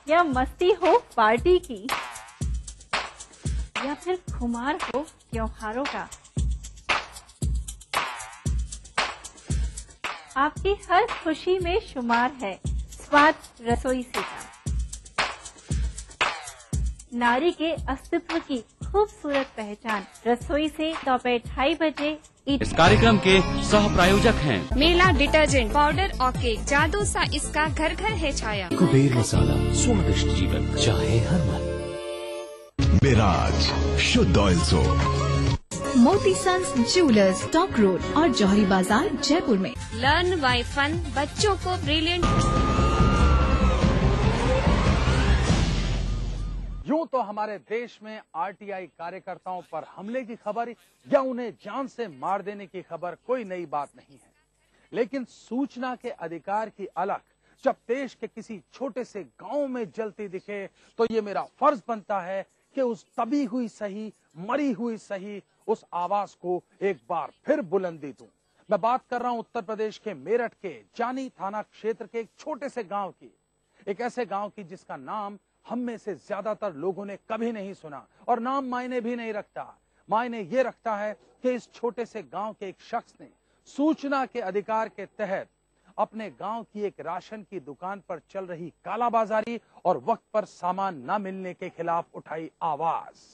या मस्ती हो पार्टी की, या फिर खुमार हो त्योहारों का, आपकी हर खुशी में शुमार है स्वाद रसोई से का। नारी के अस्तित्व की खूबसूरत पहचान रसोई से दोपहर 2:30 बजे। इस कार्यक्रम के सह प्रायोजक हैं मेला डिटर्जेंट पाउडर और केक, जादू सा इसका घर घर है छाया। कुबेर मसाला, स्वादिष्ट जीवन चाहे हर मन। मिराज शुद्ध ऑयल सोप। मोती सन्स ज्वेलर्स, टॉक रोड और जौहरी बाजार, जयपुर में। लर्न बाय फन, बच्चों को ब्रिलियंट। यूं तो हमारे देश में आरटीआई कार्यकर्ताओं पर हमले की खबर या उन्हें जान से मार देने की खबर कोई नई बात नहीं है, लेकिन सूचना के अधिकार की अलख जब देश के किसी छोटे से गांव में जलती दिखे तो ये मेरा फर्ज बनता है कि उस दबी हुई सही, मरी हुई सही, उस आवाज को एक बार फिर बुलंदी दूं। मैं बात कर रहा हूं उत्तर प्रदेश के मेरठ के जानी थाना क्षेत्र के एक छोटे से गांव की, एक ऐसे गांव की जिसका नाम हम में से ज्यादातर लोगों ने कभी नहीं सुना और नाम मायने भी नहीं रखता। मायने ये रखता है कि इस छोटे से गांव के एक शख्स ने सूचना के अधिकार के तहत अपने गांव की एक राशन की दुकान पर चल रही कालाबाजारी और वक्त पर सामान न मिलने के खिलाफ उठाई आवाज।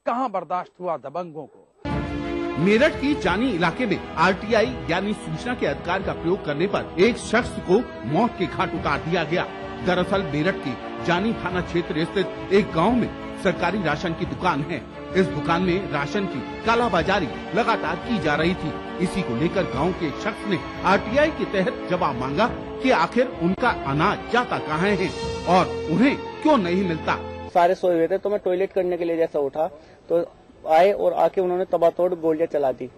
कहां बर्दाश्त हुआ दबंगों को। मेरठ की जानी इलाके में आरटीआई यानी सूचना के अधिकार का प्रयोग करने पर एक शख्स को मौत के घाट उतार दिया गया। दरअसल मेरठ की जानी थाना क्षेत्र स्थित एक गांव में सरकारी राशन की दुकान है। इस दुकान में राशन की कालाबाजारी लगातार की जा रही थी। इसी को लेकर गांव के एक शख्स ने आरटीआई के तहत जवाब मांगा कि आखिर उनका अनाज जाता कहाँ है और उन्हें क्यों नहीं मिलता। सारे सोए हुए थे तो मैं टॉयलेट करने के लिए जैसा उठा तो आए और आके उन्होंने तबातोड़ गोलियां चला दी।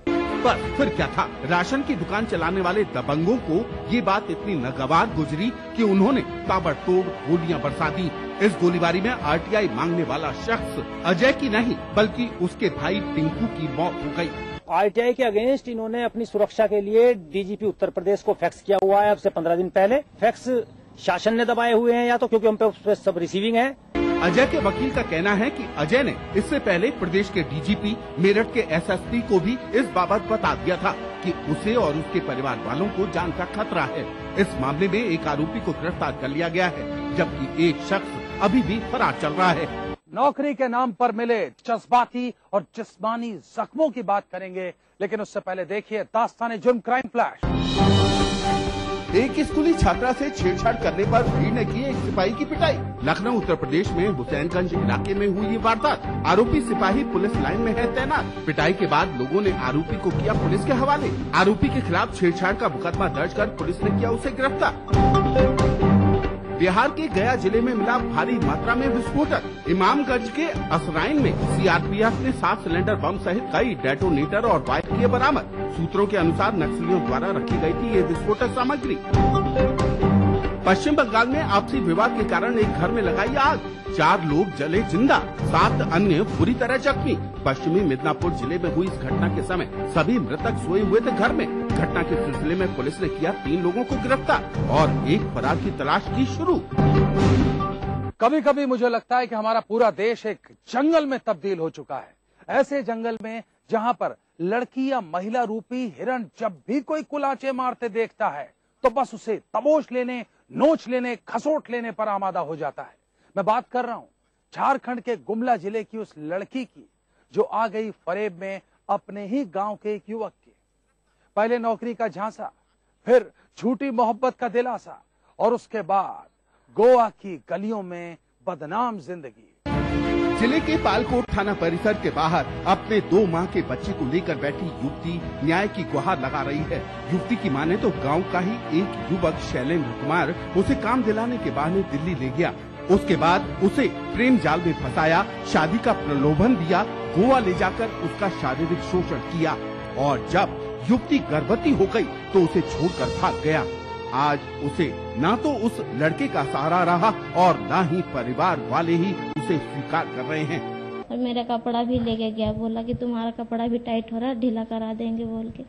पर फिर क्या था, राशन की दुकान चलाने वाले दबंगों को ये बात इतनी नागवार गुजरी कि उन्होंने ताबड़तोड़ गोलियां बरसा दी। इस गोलीबारी में आरटीआई मांगने वाला शख्स अजय की नहीं बल्कि उसके भाई टिंकू की मौत हो गई। आरटीआई के अगेंस्ट इन्होंने अपनी सुरक्षा के लिए डीजीपी उत्तर प्रदेश को फैक्स किया हुआ है। अब से 15 दिन पहले फैक्स शासन ने दबाए हुए हैं या तो क्योंकि हम पे सब रिसीविंग है। अजय के वकील का कहना है कि अजय ने इससे पहले प्रदेश के डीजीपी, मेरठ के एसएसपी को भी इस बाबत बता दिया था कि उसे और उसके परिवार वालों को जान का खतरा है। इस मामले में एक आरोपी को गिरफ्तार कर लिया गया है जबकि एक शख्स अभी भी फरार चल रहा है। नौकरी के नाम पर मिले जज्बाती और जिस्मानी जख्मों की बात करेंगे, लेकिन उससे पहले देखिए दास्ताने जुर्म क्राइम फ्लैश। एक स्कूली छात्रा से छेड़छाड़ करने पर भीड़ ने की एक सिपाही की पिटाई। लखनऊ उत्तर प्रदेश में हुसैनगंज इलाके में हुई ये वारदात। आरोपी सिपाही पुलिस लाइन में है तैनात। पिटाई के बाद लोगों ने आरोपी को किया पुलिस के हवाले। आरोपी के खिलाफ छेड़छाड़ का मुकदमा दर्ज कर पुलिस ने किया उसे गिरफ्तार। बिहार के गया जिले में मिला भारी मात्रा में विस्फोटक। इमामगंज के असराइन में सीआरपीएफ ने 7 सिलेंडर बम सहित कई डेटोनेटर और वायर किए बरामद। सूत्रों के अनुसार नक्सलियों द्वारा रखी गई थी ये विस्फोटक सामग्री। पश्चिम बंगाल में आपसी विवाद के कारण एक घर में लगाई आग। 4 लोग जले जिंदा, 7 अन्य बुरी तरह जख्मी। पश्चिमी मिदनापुर जिले में हुई इस घटना के समय सभी मृतक सोए हुए थे घर में। घटना के सिलसिले में पुलिस ने किया 3 लोगों को गिरफ्तार और एक फरार की तलाश की शुरू। कभी कभी मुझे लगता है कि हमारा पूरा देश एक जंगल में तब्दील हो चुका है। ऐसे जंगल में जहां पर लड़की या महिला रूपी हिरण जब भी कोई कुलाचे मारते देखता है तो बस उसे तबोच लेने, नोच लेने, खसोट लेने पर आमादा हो जाता है। मैं बात कर रहा हूं झारखंड के गुमला जिले की उस लड़की की जो आ गई फरेब में अपने ही गांव के एक युवक की। पहले नौकरी का झांसा, फिर झूठी मोहब्बत का दिलासा और उसके बाद गोवा की गलियों में बदनाम जिंदगी। जिले के पालकोट थाना परिसर के बाहर अपने 2 माह के बच्चे को लेकर बैठी युवती न्याय की गुहार लगा रही है। युवती की माने तो गांव का ही एक युवक शैलेंद्र कुमार उसे काम दिलाने के बहाने दिल्ली ले गया। उसके बाद उसे प्रेम जाल में फंसाया, शादी का प्रलोभन दिया, गोवा ले जाकर उसका शारीरिक शोषण किया और जब युवती गर्भवती हो गई तो उसे छोड़कर भाग गया। आज उसे ना तो उस लड़के का सहारा रहा और ना ही परिवार वाले ही उसे स्वीकार कर रहे हैं। और मेरा कपड़ा भी लेके गया, बोला कि तुम्हारा कपड़ा भी टाइट हो रहा है, ढीला करा देंगे बोल के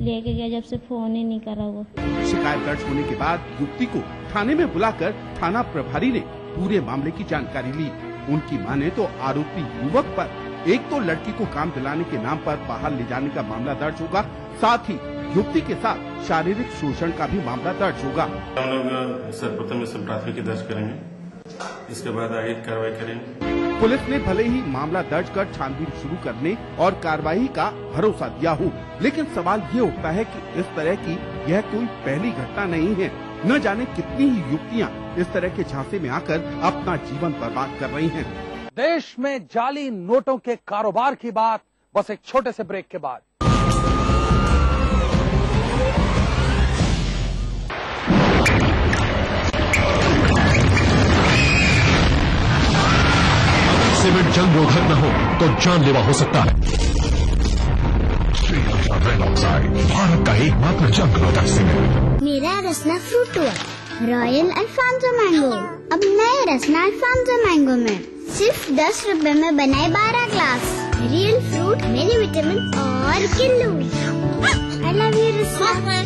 लेके गया। जब से फोन ही नहीं करा वो। शिकायत दर्ज होने के बाद युवती को थाने में बुलाकर थाना प्रभारी ने पूरे मामले की जानकारी ली। उनकी माने तो आरोपी युवक पर एक तो लड़की को काम दिलाने के नाम पर बाहर ले जाने का मामला दर्ज होगा, साथ ही युवती के साथ शारीरिक शोषण का भी मामला दर्ज होगा। हम लोग सर्वप्रथम इस प्राथमिकी दर्ज करेंगे, इसके बाद आगे कार्रवाई करेंगे। पुलिस ने भले ही मामला दर्ज कर छानबीन शुरू करने और कार्रवाई का भरोसा दिया हो, लेकिन सवाल ये उठता है कि इस तरह की यह कोई पहली घटना नहीं है। न जाने कितनी ही युवतियां इस तरह के झांसे में आकर अपना जीवन बर्बाद कर रही हैं। देश में जाली नोटों के कारोबार की बात बस एक छोटे से ब्रेक के बाद। सिमेंट जंग रोधक न हो तो जानलेवा हो सकता है। श्रीलंका रेड ऑक्साइड, भारत का एकमात्र जंग रोधक सीमेंट। मेरा रसना फ्रूट हुआ रॉयल अल्फांसो मैंगो। अब नए रसना अल्फांसो मैंगो में सिर्फ 10 रुपए में बनाए 12 ग्लास रियल फ्रूट, मेरी विटामिन और किल्लू। आई लव यू रसना।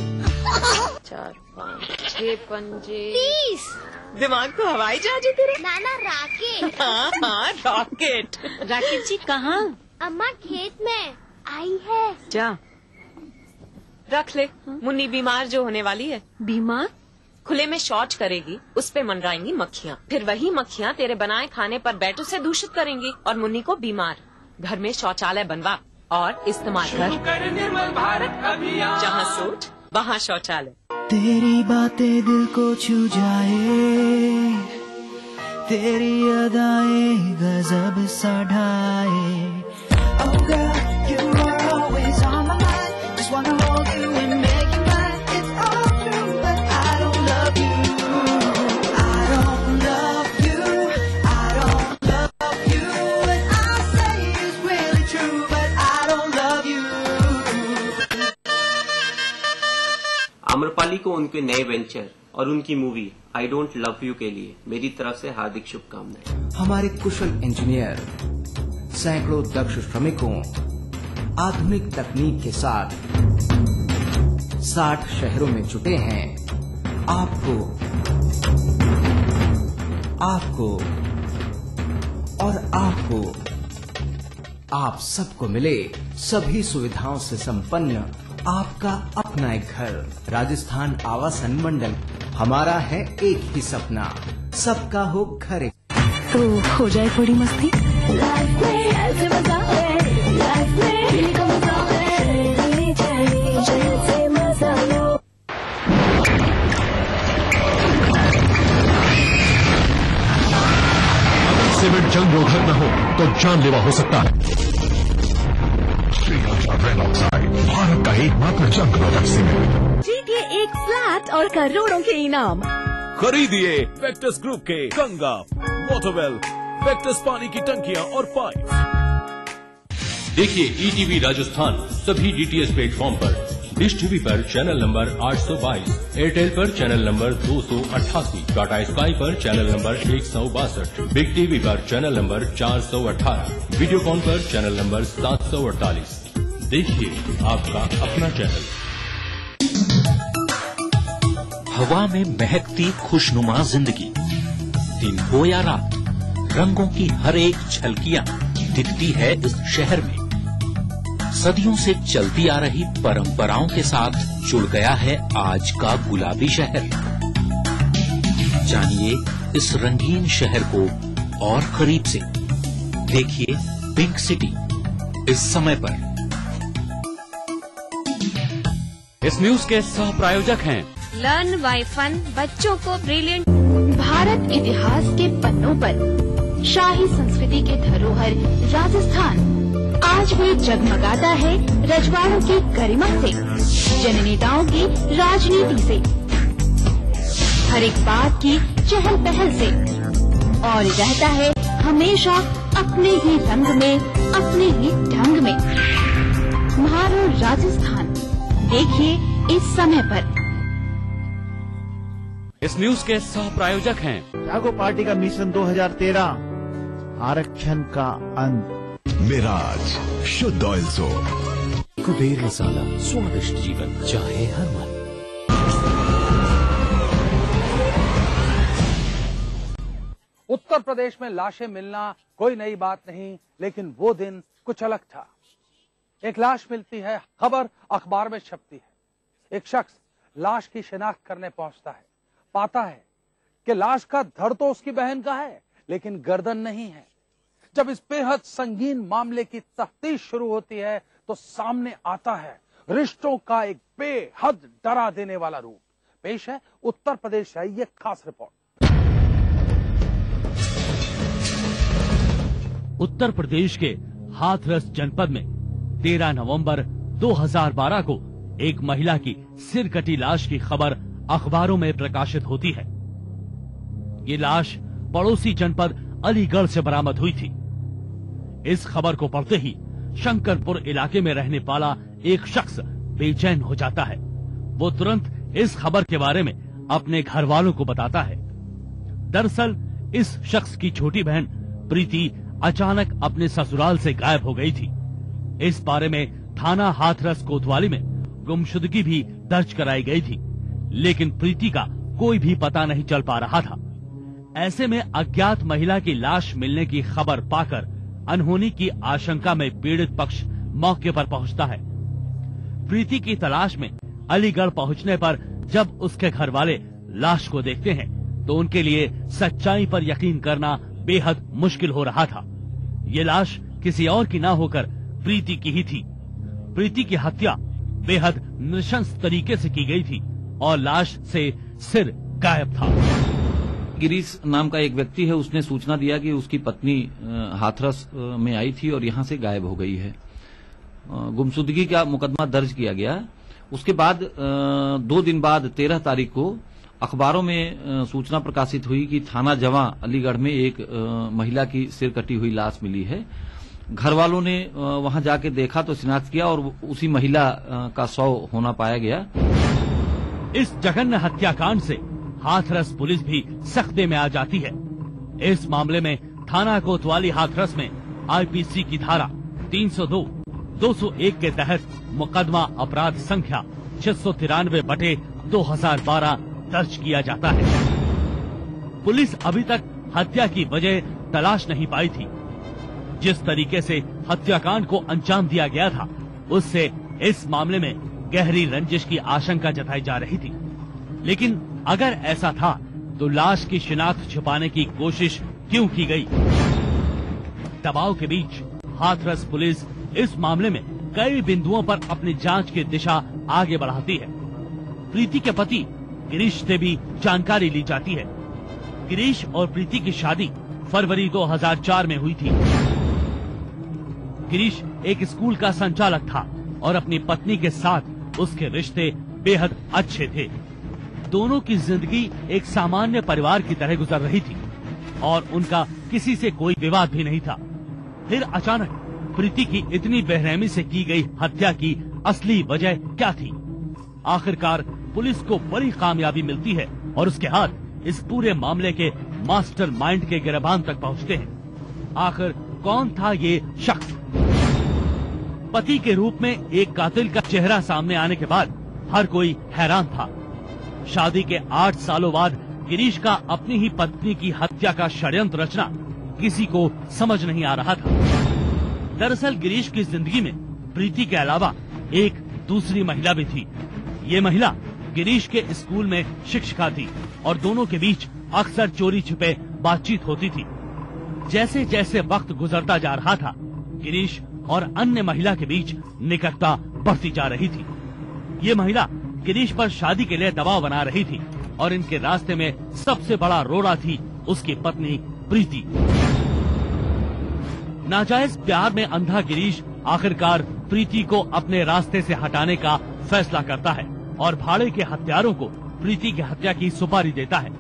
4 5 6 पंजे 30। दिमाग तो हवाई जहाज है तेरे। नाना राकेट। हाँ रॉकेट। राकेट जी कहाँ? अम्मा खेत में आई है। जा रख ले। मुन्नी बीमार जो होने वाली है। बीमार? खुले में शौच करेगी, उस पे मंडराएंगी मक्खियाँ, फिर वही मक्खियाँ तेरे बनाए खाने पर बैठ उसे दूषित करेंगी और मुन्नी को बीमार। घर में शौचालय बनवा और इस्तेमाल कर। निर्मल भारत अभियान। जहाँ सोच वहाँ शौचालय। तेरी बातें दिल को छू जाए, तेरी अदाएं गजब सा ढाए। Oh girl, you are always on my mind. Just wanna hold you and make you mine. It's all true, but I don't love you. I don't love you. I don't love you. What I say is really true, but I don't love you. Amrapali को उनके नए venture और उनकी movie I don't love you के लिए मेरी तरफ से हार्दिक शुभकामनाएं। हमारे कुशल इंजीनियर, सैकड़ों दक्ष श्रमिकों, आधुनिक तकनीक के साथ 60 शहरों में जुटे हैं। आपको और आपको आप सबको मिले सभी सुविधाओं से संपन्न आपका अपना एक घर। राजस्थान आवासन मंडल, हमारा है एक ही सपना, सबका हो घर। तो हो जाए थोड़ी मस्ती। सिमेंट जंग रोधक न हो तो जानलेवा हो सकता है। श्रीलंका रेड ऑक्साइड, भारत का एकमात्र जंग रोधक सीमेंट। जीतिए एक फ्लैट और करोड़ों के इनाम। खरीदिए वेक्टस ग्रुप के गंगा, वाटरवेल, वेक्टस पानी की टंकियां और पाइप। देखिए ईटीवी राजस्थान सभी डीटीएच प्लेटफॉर्म पर, डिश टीवी पर चैनल नंबर 822, एयरटेल पर चैनल नंबर 288, टाटा स्काई पर चैनल नंबर 162, बिग टीवी पर चैनल नंबर 418, वीडियोकॉन पर चैनल नंबर 748। देखिए आपका अपना चैनल। हवा में महकती खुशनुमा जिंदगी, दिन हो या रात, रंगों की हर एक झलकियां दिखती है इस शहर में। सदियों से चलती आ रही परंपराओं के साथ जुड़ गया है आज का गुलाबी शहर। जानिए इस रंगीन शहर को और करीब से। देखिए पिंक सिटी इस समय पर। इस न्यूज के सह प्रायोजक हैं लर्न बाय फन, बच्चों को ब्रिलियंट। भारत इतिहास के पन्नों पर शाही संस्कृति के धरोहर राजस्थान आज भी जगमगाता है रजवाड़ों की गरिमा से, जननेताओं की राजनीति से, हर एक बात की चहल पहल से, और रहता है हमेशा अपने ही रंग में, अपने ही ढंग में। म्हारो राजस्थान देखिए इस समय पर। इस न्यूज के सह प्रायोजक हैं जागो पार्टी का मिशन 2013, आरक्षण का अंत। मिराज शुद्ध ऑयल सोप। कुबेर मसाला, स्वादिष्ट जीवन चाहे हर मन। उत्तर प्रदेश में लाशें मिलना कोई नई बात नहीं, लेकिन वो दिन कुछ अलग था। एक लाश मिलती है, खबर अखबार में छपती है। एक शख्स लाश की शिनाख्त करने पहुंचता है, पाता है कि लाश का धड़ तो उसकी बहन का है, लेकिन गर्दन नहीं है। जब इस बेहद संगीन मामले की तफ्तीश शुरू होती है तो सामने आता है रिश्तों का एक बेहद डरा देने वाला रूप। पेश है उत्तर प्रदेश से ये खास रिपोर्ट। उत्तर प्रदेश के हाथरस जनपद में 13 नवंबर 2012 को एक महिला की सिर कटी लाश की खबर अखबारों में प्रकाशित होती है। ये लाश पड़ोसी जनपद अलीगढ़ से बरामद हुई थी। इस खबर को पढ़ते ही शंकरपुर इलाके में रहने वाला एक शख्स बेचैन हो जाता है। वो तुरंत इस खबर के बारे में अपने घर वालों को बताता है। दरअसल इस शख्स की छोटी बहन प्रीति अचानक अपने ससुराल से गायब हो गई थी। इस बारे में थाना हाथरस कोतवाली में गुमशुदगी भी दर्ज कराई गई थी, लेकिन प्रीति का कोई भी पता नहीं चल पा रहा था। ऐसे में अज्ञात महिला की लाश मिलने की खबर पाकर अनहोनी की आशंका में पीड़ित पक्ष मौके पर पहुंचता है। प्रीति की तलाश में अलीगढ़ पहुंचने पर जब उसके घर वाले लाश को देखते हैं तो उनके लिए सच्चाई पर यकीन करना बेहद मुश्किल हो रहा था। ये लाश किसी और की न होकर प्रीति की ही थी। प्रीति की हत्या बेहद नृशंस तरीके से की गई थी और लाश से सिर गायब था। गिरीश नाम का एक व्यक्ति है, उसने सूचना दिया कि उसकी पत्नी हाथरस में आई थी और यहाँ से गायब हो गई है। गुमशुदगी का मुकदमा दर्ज किया गया। उसके बाद 2 दिन बाद 13 तारीख को अखबारों में सूचना प्रकाशित हुई कि थाना जवां अलीगढ़ में एक महिला की सिर कटी हुई लाश मिली है। घर वालों ने वहां जाके देखा तो शिनाख्त किया और उसी महिला का शव होना पाया गया। इस जघन्य हत्याकांड से हाथरस पुलिस भी सख्ते में आ जाती है। इस मामले में थाना कोतवाली हाथरस में आईपीसी की धारा 302, 201 के तहत मुकदमा अपराध संख्या 693/2012 दर्ज किया जाता है। पुलिस अभी तक हत्या की वजह तलाश नहीं पाई थी। जिस तरीके से हत्याकांड को अंजाम दिया गया था, उससे इस मामले में गहरी रंजिश की आशंका जताई जा रही थी। लेकिन अगर ऐसा था तो लाश की शिनाख्त छुपाने की कोशिश क्यों की गई? दबाव के बीच हाथरस पुलिस इस मामले में कई बिंदुओं पर अपनी जांच की दिशा आगे बढ़ाती है। प्रीति के पति गिरीश से भी जानकारी ली जाती है। गिरीश और प्रीति की शादी फरवरी 2004 में हुई थी। गिरीश एक स्कूल का संचालक था और अपनी पत्नी के साथ उसके रिश्ते बेहद अच्छे थे। दोनों की जिंदगी एक सामान्य परिवार की तरह गुजर रही थी और उनका किसी से कोई विवाद भी नहीं था। फिर अचानक प्रीति की इतनी बेरहमी से की गई हत्या की असली वजह क्या थी? आखिरकार पुलिस को बड़ी कामयाबी मिलती है और उसके हाथ इस पूरे मामले के मास्टरमाइंड के गिरबान तक पहुंचते हैं। आखिर कौन था ये शख्स? पति के रूप में एक कातिल का चेहरा सामने आने के बाद हर कोई हैरान था। शादी के 8 सालों बाद गिरीश का अपनी ही पत्नी की हत्या का षड्यंत्र रचना किसी को समझ नहीं आ रहा था। दरअसल गिरीश की जिंदगी में प्रीति के अलावा एक दूसरी महिला भी थी। ये महिला गिरीश के स्कूल में शिक्षिका थी और दोनों के बीच अक्सर चोरी छिपे बातचीत होती थी। जैसे जैसे वक्त गुजरता जा रहा था, गिरीश और अन्य महिला के बीच निकटता बढ़ती जा रही थी। ये महिला गिरीश पर शादी के लिए दबाव बना रही थी और इनके रास्ते में सबसे बड़ा रोड़ा थी उसकी पत्नी प्रीति। नाजायज प्यार में अंधा गिरीश आखिरकार प्रीति को अपने रास्ते से हटाने का फैसला करता है और भाड़े के हत्यारों को प्रीति की हत्या की सुपारी देता है।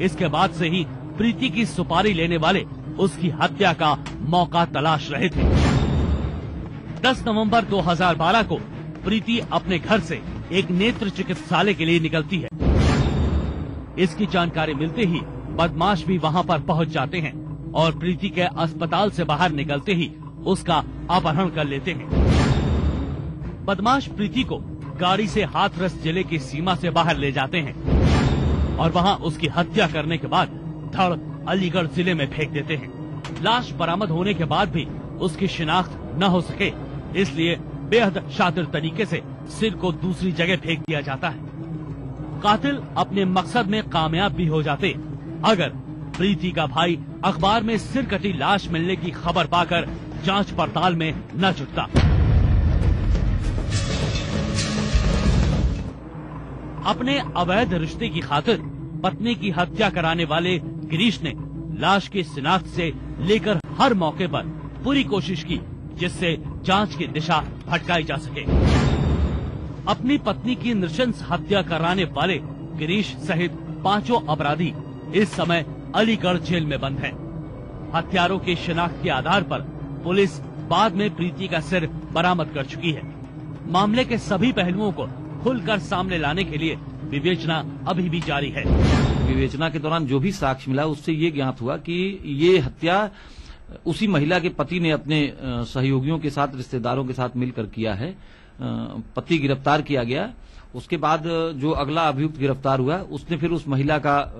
इसके बाद से ही प्रीति की सुपारी लेने वाले उसकी हत्या का मौका तलाश रहे थे। 10 नवंबर 2012 को प्रीति अपने घर से एक नेत्र चिकित्सालय के लिए निकलती है। इसकी जानकारी मिलते ही बदमाश भी वहां पर पहुंच जाते हैं और प्रीति के अस्पताल से बाहर निकलते ही उसका अपहरण कर लेते हैं। बदमाश प्रीति को गाड़ी से हाथरस जिले की सीमा से बाहर ले जाते हैं और वहां उसकी हत्या करने के बाद धड़ अलीगढ़ जिले में फेंक देते हैं। लाश बरामद होने के बाद भी उसकी शिनाख्त न हो सके, इसलिए बेहद शातिर तरीके से सिर को दूसरी जगह फेंक दिया जाता है। कातिल अपने मकसद में कामयाब भी हो जाते अगर प्रीति का भाई अखबार में सिर कटी लाश मिलने की खबर पाकर जांच पड़ताल में न जुटता। अपने अवैध रिश्ते की खातिर पत्नी की हत्या कराने वाले गिरीश ने लाश की शिनाख्त से लेकर हर मौके पर पूरी कोशिश की जिससे जांच की दिशा भटकाई जा सके। अपनी पत्नी की नृशंस हत्या कराने वाले गिरीश सहित 5 अपराधी इस समय अलीगढ़ जेल में बंद हैं। हत्यारों की शिनाख्त के आधार पर पुलिस बाद में प्रीति का सिर बरामद कर चुकी है। मामले के सभी पहलुओं को खुलकर सामने लाने के लिए विवेचना अभी भी जारी है। विवेचना के दौरान जो भी साक्ष्य मिला उससे ये ज्ञात हुआ कि ये हत्या उसी महिला के पति ने अपने सहयोगियों के साथ, रिश्तेदारों के साथ मिलकर किया है। पति गिरफ्तार किया गया। उसके बाद जो अगला अभियुक्त गिरफ्तार हुआ उसने फिर उस महिला का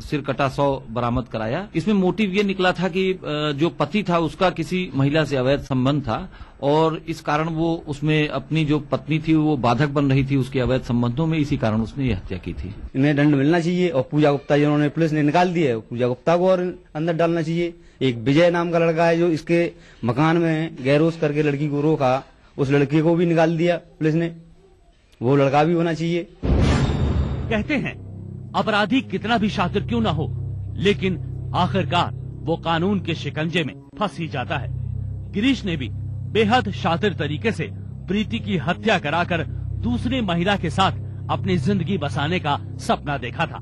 सिर कटा 100 बरामद कराया। इसमें मोटिव ये निकला था कि जो पति था उसका किसी महिला से अवैध संबंध था और इस कारण वो उसमें अपनी जो पत्नी थी वो बाधक बन रही थी उसके अवैध संबंधों में, इसी कारण उसने ये हत्या की थी। इन्हें दंड मिलना चाहिए और पूजा गुप्ता जिन्होंने पुलिस ने निकाल दिया है, पूजा गुप्ता को और अंदर डालना चाहिए। एक विजय नाम का लड़का है जो इसके मकान में गैरोस करके लड़की को रोका, उस लड़के को भी निकाल दिया पुलिस ने, वो लड़का भी होना चाहिए। कहते हैं अपराधी कितना भी शातिर क्यों ना हो, लेकिन आखिरकार वो कानून के शिकंजे में फंस ही जाता है। गिरीश ने भी बेहद शातिर तरीके से प्रीति की हत्या कराकर दूसरी महिला के साथ अपनी जिंदगी बसाने का सपना देखा था।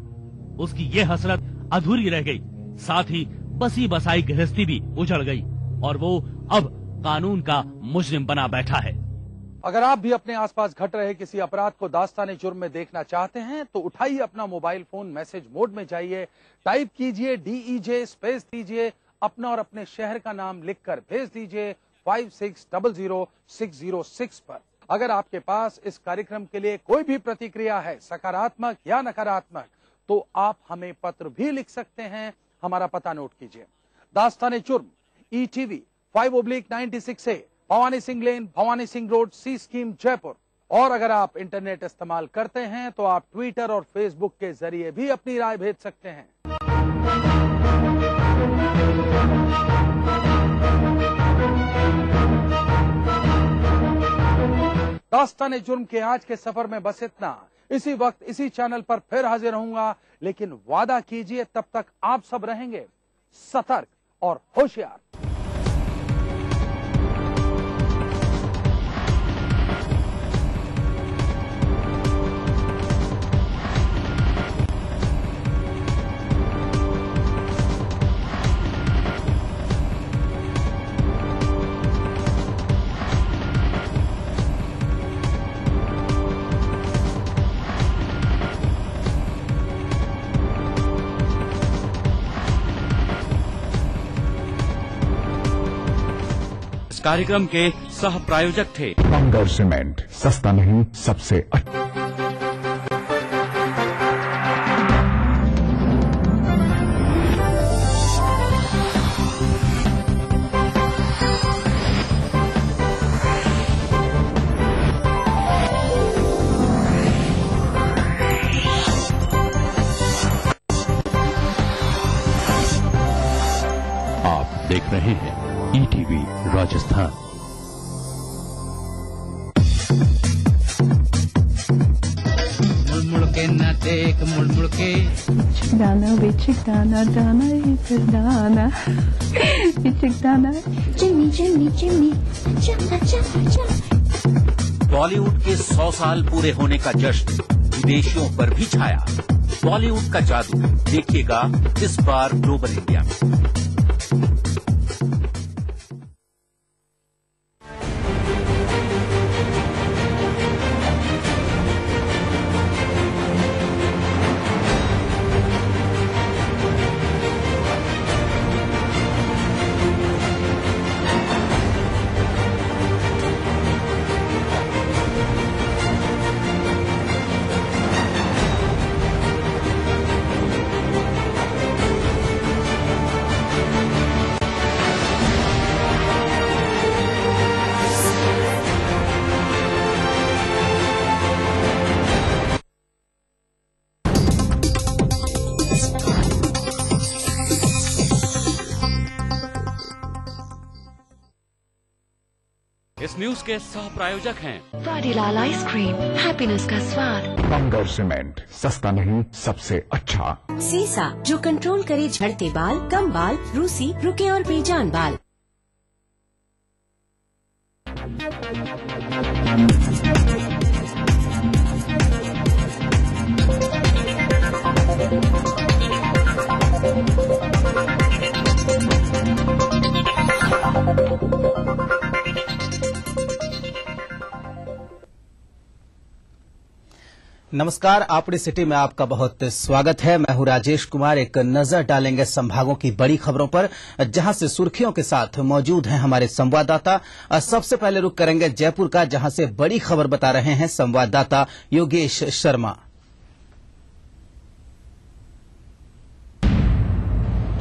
उसकी ये हसरत अधूरी रह गई, साथ ही बसी बसाई गृहस्थी भी उजड़ गई और वो अब कानून का मुजरिम बना बैठा है। अगर आप भी अपने आसपास घट रहे किसी अपराध को दास्ताने जुर्म में देखना चाहते हैं तो उठाइए अपना मोबाइल फोन, मैसेज मोड में जाइए, टाइप कीजिए DEJ स्पेस दीजिए अपना और अपने शहर का नाम लिखकर भेज दीजिए 56000606 पर। अगर आपके पास इस कार्यक्रम के लिए कोई भी प्रतिक्रिया है, सकारात्मक या नकारात्मक, तो आप हमें पत्र भी लिख सकते हैं। हमारा पता नोट कीजिए, दास्ताने जुर्म, ETV 5/96A, भवानी सिंह लेन, भवानी सिंह रोड, सी स्कीम, जयपुर। और अगर आप इंटरनेट इस्तेमाल करते हैं तो आप ट्विटर और फेसबुक के जरिए भी अपनी राय भेज सकते हैं। दास्ताने जुर्म के आज के सफर में बस इतना। इसी वक्त इसी चैनल पर फिर हाजिर रहूंगा, लेकिन वादा कीजिए तब तक आप सब रहेंगे सतर्क और होशियार। कार्यक्रम के सह प्रायोजक थे बंगर सीमेंट, सस्ता नहीं सबसे अच्छा। आप देख रहे हैं ETV राजस्थान। मुड़ के ना देख, मुड़ के दाना बेचिक दाना दाना इधर दाना बेचिक दाना चिमनी चिमनी चिमनी चला चला चला। बॉलीवुड के 100 साल पूरे होने का जश्न विदेशियों पर भी छाया। बॉलीवुड का जादू देखिएगा इस बार ग्लोबल इंडिया में। न्यूज के सह प्रायोजक हैं वाडीलाल आइसक्रीम, हैप्पीनेस का स्वाद। बंगर सीमेंट, सस्ता नहीं सबसे अच्छा। सीसा, जो कंट्रोल करे झड़ते बाल, कम बाल, रूसी, रुके और बेजान बाल। नमस्कार, अपनी सिटी में आपका बहुत स्वागत है। मैं हूं राजेश कुमार। एक नजर डालेंगे संभागों की बड़ी खबरों पर, जहां से सुर्खियों के साथ मौजूद हैं हमारे संवाददाता। सबसे पहले रुख करेंगे जयपुर का, जहां से बड़ी खबर बता रहे हैं संवाददाता योगेश शर्मा।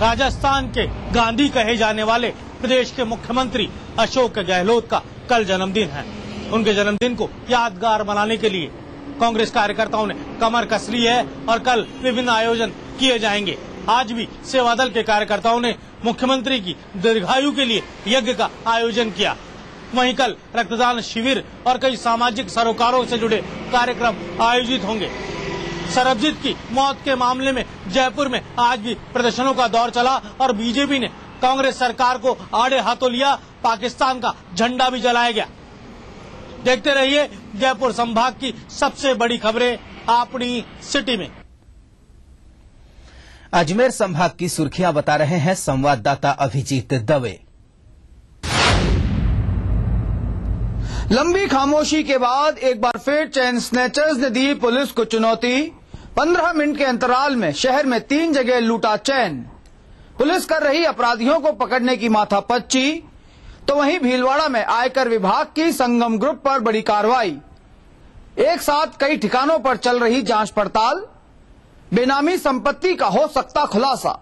राजस्थान के गांधी कहे जाने वाले प्रदेश के मुख्यमंत्री अशोक गहलोत का कल जन्मदिन है। उनके जन्मदिन को यादगार बनाने के लिए कांग्रेस कार्यकर्ताओं ने कमर कस ली है और कल विभिन्न आयोजन किए जाएंगे। आज भी सेवा दल के कार्यकर्ताओं ने मुख्यमंत्री की दीर्घायु के लिए यज्ञ का आयोजन किया। वहीं कल रक्तदान शिविर और कई सामाजिक सरोकारों से जुड़े कार्यक्रम आयोजित होंगे। सरबजीत की मौत के मामले में जयपुर में आज भी प्रदर्शनों का दौर चला और बीजेपी ने कांग्रेस सरकार को आड़े हाथों लिया। पाकिस्तान का झंडा भी जलाया गया। देखते रहिए जयपुर संभाग की सबसे बड़ी खबरें अपनी सिटी में। अजमेर संभाग की सुर्खियां बता रहे हैं संवाददाता अभिजीत दवे। लंबी खामोशी के बाद एक बार फिर चेन स्नैचर्स ने दी पुलिस को चुनौती। 15 मिनट के अंतराल में शहर में 3 जगह लूटा चैन। पुलिस कर रही अपराधियों को पकड़ने की माथापच्ची। तो वहीं भीलवाड़ा में आयकर विभाग की संगम ग्रुप पर बड़ी कार्रवाई। एक साथ कई ठिकानों पर चल रही जांच पड़ताल। बेनामी संपत्ति का हो सकता खुलासा।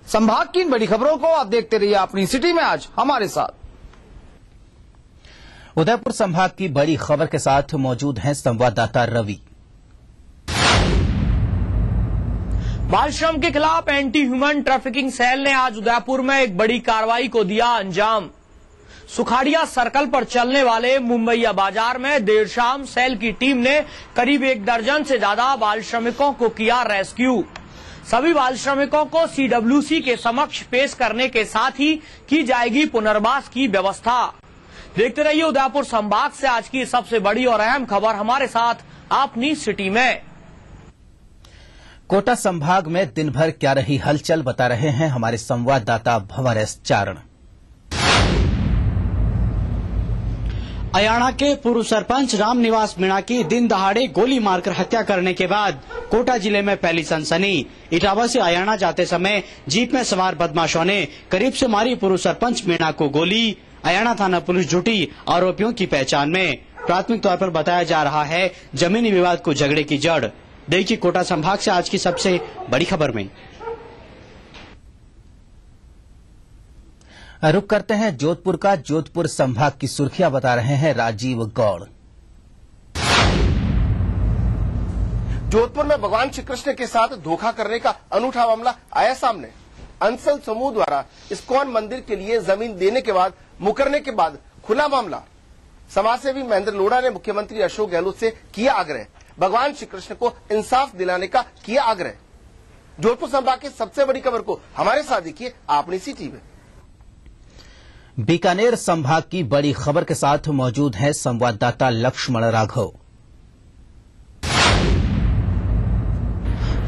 संभाग की इन बड़ी खबरों को आप देखते रहिए अपनी सिटी में आज हमारे साथ। उदयपुर संभाग की बड़ी खबर के साथ मौजूद हैं संवाददाता रवि। बाल श्रम के खिलाफ एंटी ह्यूमन ट्रैफिकिंग सेल ने आज उदयपुर में एक बड़ी कार्रवाई को दिया अंजाम। सुखाड़िया सर्कल पर चलने वाले मुंबईया बाजार में देर शाम सेल की टीम ने करीब 1 दर्जन से ज्यादा बाल श्रमिकों को किया रेस्क्यू। सभी बाल श्रमिकों को CWC के समक्ष पेश करने के साथ ही की जाएगी पुनर्वास की व्यवस्था। देखते रहिए उदयपुर संभाग से आज की सबसे बड़ी और अहम खबर हमारे साथ अपनी सिटी में। कोटा संभाग में दिन भर क्या रही हलचल बता रहे हैं हमारे संवाददाता भंवर एस चारण। अयाणा के पूर्व सरपंच रामनिवास मीणा की दिन दहाड़े गोली मारकर हत्या करने के बाद कोटा जिले में फैली सनसनी। इटावा से अयाणा जाते समय जीप में सवार बदमाशों ने करीब से मारी पूर्व सरपंच मीणा को गोली। अयाणा थाना पुलिस जुटी आरोपियों की पहचान में। प्राथमिक तौर पर बताया जा रहा है जमीनी विवाद को झगड़े की जड़। देखिए कोटा संभाग से आज की सबसे बड़ी खबर में। रुक करते हैं जोधपुर का। जोधपुर संभाग की सुर्खियां बता रहे हैं राजीव गौड़। जोधपुर में भगवान श्री कृष्ण के साथ धोखा करने का अनूठा मामला आया सामने। अंसल समूह द्वारा इस्कॉन मंदिर के लिए जमीन देने के बाद मुकरने के बाद खुला मामला। समाजसेवी महेंद्र लोढ़ा ने मुख्यमंत्री अशोक गहलोत से किया आग्रह। भगवान श्री कृष्ण को इंसाफ दिलाने का किया आग्रह। जोधपुर संभाग की सबसे बड़ी खबर को हमारे साथ देखिए अपनी सिटी में। बीकानेर संभाग की बड़ी खबर के साथ मौजूद हैं संवाददाता लक्ष्मण राघव।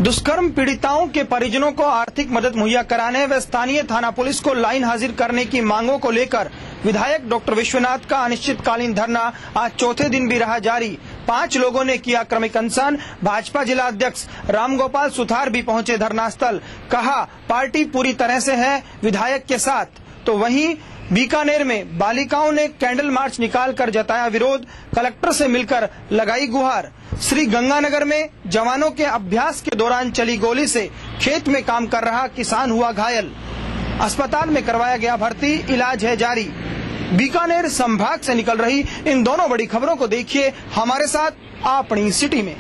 दुष्कर्म पीड़िताओं के परिजनों को आर्थिक मदद मुहैया कराने व स्थानीय थाना पुलिस को लाइन हाजिर करने की मांगों को लेकर विधायक डॉक्टर विश्वनाथ का अनिश्चितकालीन धरना आज चौथे दिन भी रहा जारी। 5 लोगों ने किया क्रमिक अनशन। भाजपा जिला अध्यक्ष रामगोपाल सुथार भी पहुंचे धरना स्थल। कहा पार्टी पूरी तरह से है विधायक के साथ। तो वहीं बीकानेर में बालिकाओं ने कैंडल मार्च निकालकर जताया विरोध। कलेक्टर से मिलकर लगाई गुहार। श्री गंगानगर में जवानों के अभ्यास के दौरान चली गोली से खेत में काम कर रहा किसान हुआ घायल। अस्पताल में करवाया गया भर्ती, इलाज है जारी। बीकानेर संभाग से निकल रही इन दोनों बड़ी खबरों को देखिए हमारे साथ अपनी सिटी में।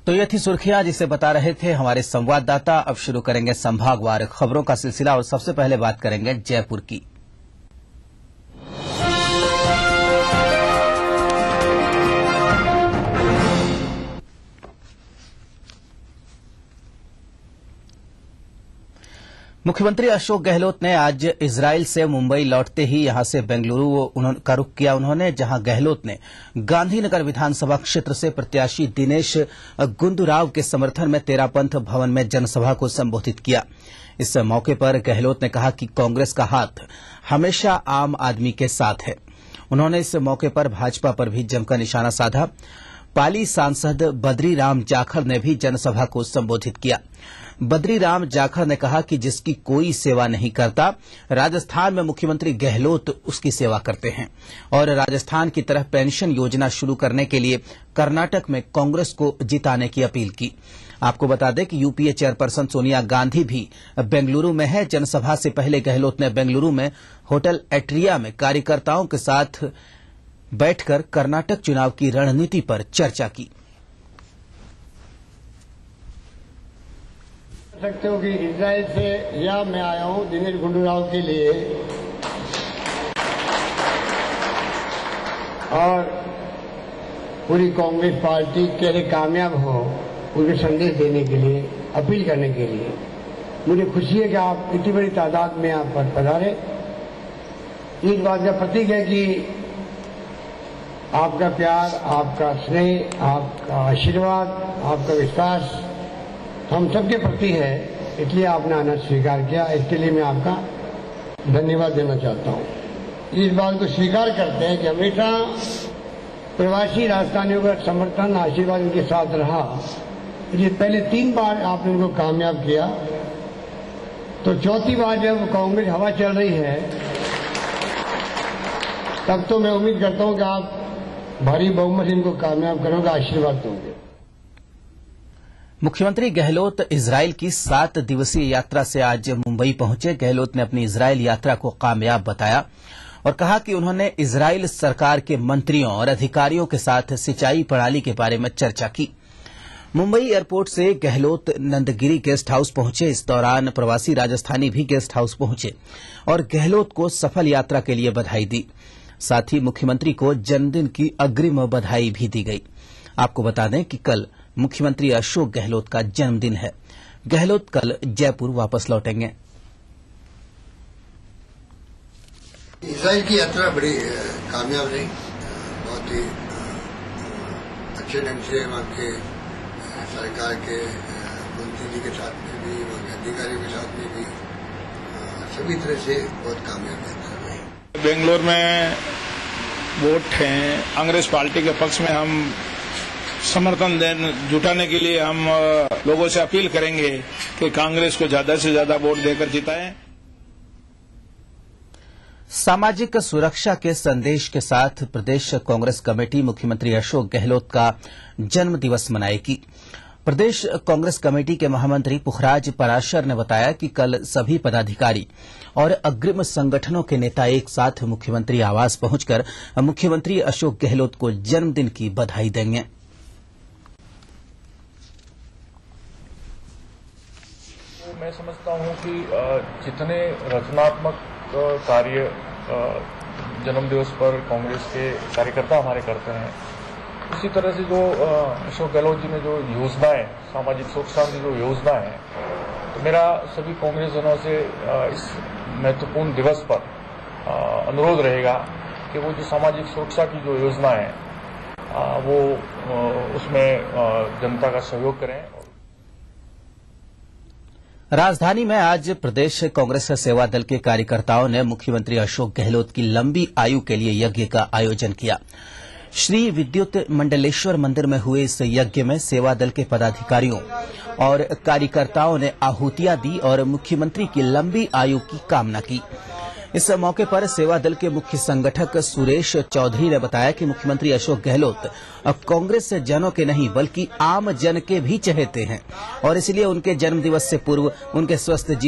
तो ये थी सुर्खियां जिसे बता रहे थे हमारे संवाददाता। अब शुरू करेंगे संभागवार खबरों का सिलसिला और सबसे पहले बात करेंगे जयपुर की। मुख्यमंत्री अशोक गहलोत ने आज इजराइल से मुंबई लौटते ही यहां से बेंगलुरु का रुख किया उन्होंने, जहां गहलोत ने गांधीनगर विधानसभा क्षेत्र से प्रत्याशी दिनेश गुंडूराव के समर्थन में तेरापंथ भवन में जनसभा को संबोधित किया। इस मौके पर गहलोत ने कहा कि कांग्रेस का हाथ हमेशा आम आदमी के साथ है। उन्होंने इस मौके पर भाजपा पर भी जमकर निशाना साधा। पाली सांसद बद्री राम जाखड़ ने भी जनसभा को संबोधित किया। बद्री राम जाखड़ ने कहा कि जिसकी कोई सेवा नहीं करता, राजस्थान में मुख्यमंत्री गहलोत उसकी सेवा करते हैं और राजस्थान की तरह पेंशन योजना शुरू करने के लिए कर्नाटक में कांग्रेस को जिताने की अपील की। आपको बता दें कि यूपीए चेयरपर्सन सोनिया गांधी भी बेंगलुरु में है। जनसभा से पहले गहलोत ने बेंगलुरु में होटल एट्रिया में कार्यकर्ताओं के साथ बैठकर कर्नाटक चुनाव की रणनीति पर चर्चा की। सकते हो कि इजराइल से या मैं आया हूं दिनेश गुंडूराव के लिए और पूरी कांग्रेस पार्टी कैसे कामयाब हो उनके संदेश देने के लिए, अपील करने के लिए। मुझे खुशी है कि आप इतनी बड़ी तादाद में आप पर पधारे। इस बात का प्रतीक है कि आपका प्यार, आपका स्नेह, आपका आशीर्वाद, आपका विश्वास हम सबके प्रति है, इसलिए आपने आना स्वीकार किया। इसके लिए मैं आपका धन्यवाद देना चाहता हूं। इस बात को स्वीकार करते हैं कि हमेशा प्रवासी राजस्थानियों का समर्थन, आशीर्वाद उनके साथ रहा। इसलिए पहले 3 बार आपने उनको कामयाब किया, तो चौथी बार जब कांग्रेस हवा चल रही है तब तो मैं उम्मीद करता हूं कि आप भारी बहुमत से इनको कामयाब करोगे, आशीर्वाद दोगे। मुख्यमंत्री गहलोत इजराइल की 7 दिवसीय यात्रा से आज मुंबई पहुंचे। गहलोत ने अपनी इजराइल यात्रा को कामयाब बताया और कहा कि उन्होंने इजराइल सरकार के मंत्रियों और अधिकारियों के साथ सिंचाई प्रणाली के बारे में चर्चा की। मुंबई एयरपोर्ट से गहलोत नंदगिरी गेस्ट हाउस पहुंचे। इस दौरान प्रवासी राजस्थानी भी गेस्ट हाउस पहुंचे और गहलोत को सफल यात्रा के लिए बधाई दी। साथ ही मुख्यमंत्री को जन्मदिन की अग्रिम बधाई भी दी गई। आपको बता दें कि कल मुख्यमंत्री अशोक गहलोत का जन्मदिन है। गहलोत कल जयपुर वापस लौटेंगे। इजराइल की यात्रा बड़ी कामयाब रही, बहुत ही अच्छे ढंग से वहाँ के सरकार के मंत्री जी के साथ में भी, वहाँ के अधिकारियों के साथ में भी सभी तरह से बहुत कामयाब यात्रा रही। बेंगलोर में वोट हैं, कांग्रेस पार्टी के पक्ष में हम समर्थन जुटाने के लिए हम लोगों से अपील करेंगे कि कांग्रेस को ज्यादा से ज्यादा वोट देकर जिताएं। सामाजिक सुरक्षा के संदेश के साथ प्रदेश कांग्रेस कमेटी मुख्यमंत्री अशोक गहलोत का जन्म दिवस मनाएगी। प्रदेश कांग्रेस कमेटी के महामंत्री पुखराज पराशर ने बताया कि कल सभी पदाधिकारी और अग्रिम संगठनों के नेता एक साथ मुख्यमंत्री आवास पहुंचकर मुख्यमंत्री अशोक गहलोत को जन्मदिन की बधाई देंगे। मैं समझता हूं कि जितने रचनात्मक कार्य जन्मदिवस पर कांग्रेस के कार्यकर्ता हमारे करते हैं, उसी तरह से जो अशोक गहलोत जी ने जो योजनाएं, सामाजिक सुरक्षा की जो योजना है, तो मेरा सभी कांग्रेस जनों से इस महत्वपूर्ण दिवस पर अनुरोध रहेगा कि वो जो सामाजिक सुरक्षा की जो योजना है वो उसमें जनता का सहयोग करें। राजधानी में आज प्रदेश कांग्रेस सेवा दल के कार्यकर्ताओं ने मुख्यमंत्री अशोक गहलोत की लंबी आयु के लिए यज्ञ का आयोजन किया। श्री विद्युत मंडलेश्वर मंदिर में हुए इस यज्ञ में सेवा दल के पदाधिकारियों और कार्यकर्ताओं ने आहुतियां दी और मुख्यमंत्री की लंबी आयु की कामना की। इस मौके पर सेवा दल के मुख्य संगठक सुरेश चौधरी ने बताया कि मुख्यमंत्री अशोक गहलोत कांग्रेस जनों के नहीं बल्कि आम जन के भी चहेते हैं और इसलिए उनके जन्मदिवस से पूर्व उनके स्वस्थ जीवन